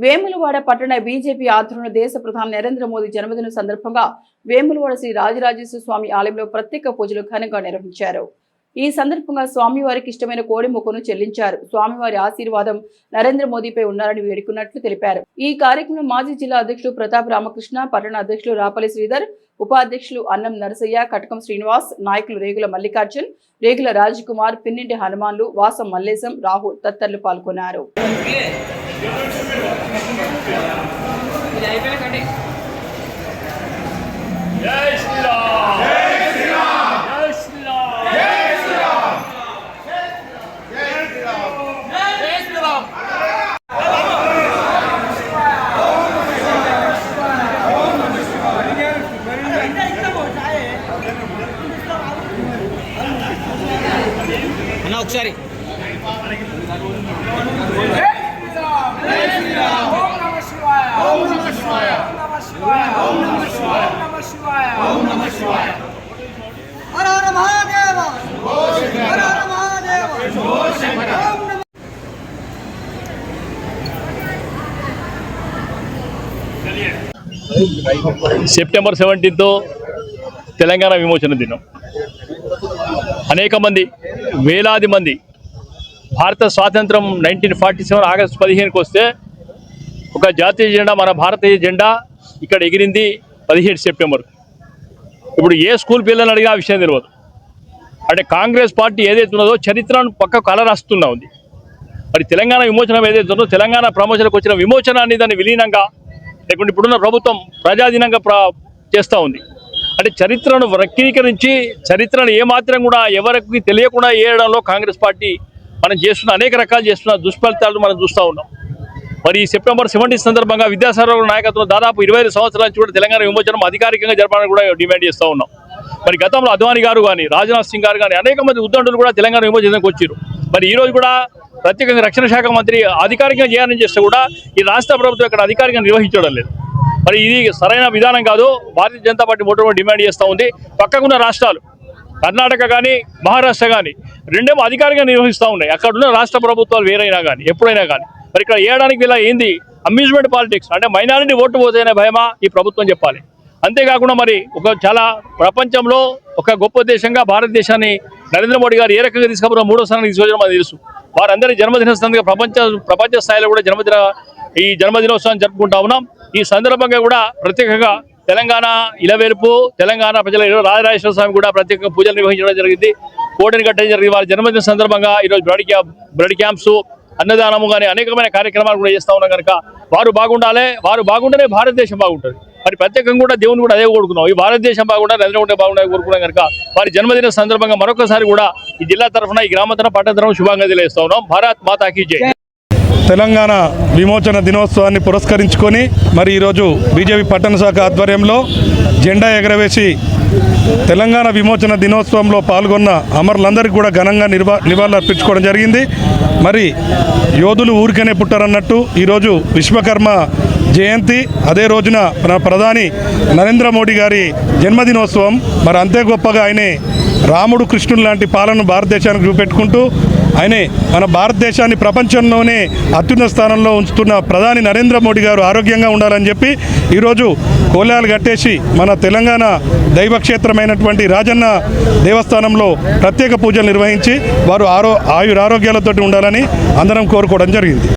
వేములవాడ పట్టణ బీజేపీ ఆధ్వర్యంలో దేశ ప్రధాని నరేంద్ర మోదీ జన్మదినం సందర్భంగా వేములవాడ శ్రీ రాజరాజేశ్వర స్వామి ఆలయంలో ప్రత్యేక పూజలు ఘనంగా నిర్వహించారు. ఈ సందర్భంగా స్వామివారికి ఇష్టమైన కోడి మొక్కును చెల్లించారు. స్వామివారి ఆశీర్వాదం నరేంద్ర మోదీపై ఉన్నారని వేడుకున్నట్లు తెలిపారు. ఈ కార్యక్రమంలో మాజీ జిల్లా అధ్యక్షులు ప్రతాప్ రామకృష్ణ, పట్టణ అధ్యక్షులు రాపల్లి శ్రీధర్, ఉపాధ్యక్షులు అన్నం నరసయ్య, కటకం శ్రీనివాస్, నాయకులు రేగుల మల్లికార్జున్, రేగుల రాజ్కుమార్, పిన్నింటి హనుమాన్లు, వాసం మల్లేశం, రాహుల్ తదితరులు పాల్గొన్నారు. ఒకసారి సెప్టెంబర్ 17 తెలంగాణ విమోచన దినం. అనేక మంది, వేలాది మంది భారత స్వాతంత్రం 1947 ఆగస్టు 15కి వస్తే ఒక జాతీయ జెండా, మన భారతీయ జెండా ఇక్కడ ఎగిరింది 17 సెప్టెంబర్. ఇప్పుడు ఏ స్కూల్ పిల్లలు అడిగినా ఆ విషయం తెలియదు. అంటే కాంగ్రెస్ పార్టీ ఏదైతే ఉన్నదో చరిత్రను పక్క కలరాస్తున్నా ఉంది. మరి తెలంగాణ విమోచనం ఏదైతే ఉందో, తెలంగాణ ప్రమోషన్కి వచ్చిన విమోచనాన్ని దాన్ని విలీనంగా లేకుంటే ఇప్పుడున్న ప్రభుత్వం ప్రజాధీనంగా చేస్తూ ఉంది. అంటే చరిత్రను వక్రీకరించి చరిత్రను ఏమాత్రం కూడా ఎవరికి తెలియకుండా వేయడంలో కాంగ్రెస్ పార్టీ మనం చేస్తున్న అనేక రకాలు చేస్తున్న దుష్ఫలితాలు మనం చూస్తూ ఉన్నాం. మరి ఈ సెప్టెంబర్ 17 సందర్భంగా విద్యాసాగర్ నాయకత్వం దాదాపు 25 సంవత్సరాల నుంచి కూడా తెలంగాణ విమోచనం అధికారికంగా జరపాలని కూడా డిమాండ్ చేస్తూ ఉన్నాం. మరి గతంలో అద్వానీ గారు కానీ, రాజ్నాథ్ సింగ్ గారు కానీ అనేక మంది ఉద్దండులు కూడా తెలంగాణ విమోచనకు వచ్చారు. మరి ఈరోజు కూడా ప్రత్యేకంగా రక్షణ శాఖ మంత్రి అధికారికంగా చేయాలని చేస్తే కూడా ఈ రాష్ట్ర ప్రభుత్వం ఇక్కడ అధికారికంగా నిర్వహించడం లేదు. మరి ఇది సరైన విధానం కాదు. భారతీయ జనతా పార్టీ మొట్టమొదటి డిమాండ్ చేస్తూ ఉంది. పక్కకున్న రాష్ట్రాలు కర్ణాటక కానీ, మహారాష్ట్ర కానీ రెండేమో అధికారికంగా నిర్వహిస్తూ ఉన్నాయి. అక్కడ ఉన్న రాష్ట్ర ప్రభుత్వాలు వేరైనా కానీ ఎప్పుడైనా కానీ మరి ఇక్కడ వేయడానికి ఇలా ఏంది అమ్యూజ్మెంట్ పాలిటిక్స్, అంటే మైనారిటీ ఓటు పోతేనే భయమా ఈ ప్రభుత్వం చెప్పాలి. అంతేకాకుండా మరి చాలా ప్రపంచంలో ఒక గొప్ప దేశంగా భారతదేశాన్ని నరేంద్ర మోడీ గారు ఏ రకంగా తీసుకుపోయిన 3వ స్థానానికి తీసుకొచ్చడం మనకు తెలుసు. వారందరి జన్మదిన సందర్భంగా ప్రపంచ స్థాయిలో కూడా ఈ జన్మదినోత్సవాన్ని జరుపుకుంటా ఉన్నాం. ఈ సందర్భంగా కూడా ప్రత్యేకంగా తెలంగాణ ఇలవేల్పు తెలంగాణ ప్రజల రాజరాజేశ్వర స్వామి కూడా ప్రత్యేకంగా పూజలు నిర్వహించడం జరిగింది. కోడిని కట్టడం జరిగింది. వారి జన్మదిన సందర్భంగా ఈరోజు బ్లడ్ క్యాంప్స్, అన్నదానము కానీ అనేకమైన కార్యక్రమాలు కూడా చేస్తూ ఉన్నాం. కనుక వారు బాగుండాలి, వారు బాగుంటేనే భారతదేశం బాగుంటుంది. మరి ప్రత్యేకంగా కూడా దేవుని కూడా అదే కోరుకున్నాం. ఈ భారతదేశం బాగుండాలి, నరేంద్ర మోడీ బాగుండాలి కోరుకున్నాం. కనుక వారి జన్మదిన సందర్భంగా మరొకసారి కూడా ఈ జిల్లా తరఫున, ఈ గ్రామ తరఫున, పట్టణ తరఫున శుభాకాంక్షలు తెలియజేస్తా ఉన్నాం. భారత్ మాతా కీ జై. తెలంగాణ విమోచన దినోత్సవాన్ని పురస్కరించుకొని మరి ఈరోజు బీజేపీ పట్టణ శాఖ ఆధ్వర్యంలో జెండా ఎగరవేసి తెలంగాణ విమోచన దినోత్సవంలో పాల్గొన్న అమరులందరికీ కూడా ఘనంగా నివాళులు అర్పించుకోవడం జరిగింది. మరి యోధులు ఊరికనే పుట్టారన్నట్టు ఈరోజు విశ్వకర్మ జయంతి, అదే రోజున మన ప్రధాని నరేంద్ర మోడీ గారి జన్మదినోత్సవం. మరి అంతే గొప్పగా ఆయనే రాముడు, కృష్ణుడు లాంటి పాలన భారతదేశానికి చూపెట్టుకుంటూ ఆయనే మన భారతదేశాన్ని ప్రపంచంలోనే అత్యున్నత స్థానంలో ఉంచుతున్న ప్రధాని నరేంద్ర మోడీ గారు ఆరోగ్యంగా ఉండాలని చెప్పి ఈరోజు కోలాలు కట్టేసి మన తెలంగాణ దైవక్షేత్రమైనటువంటి రాజన్న దేవస్థానంలో ప్రత్యేక పూజలు నిర్వహించి వారు ఆయురారోగ్యాలతో ఉండాలని అందరం కోరుకోవడం జరిగింది.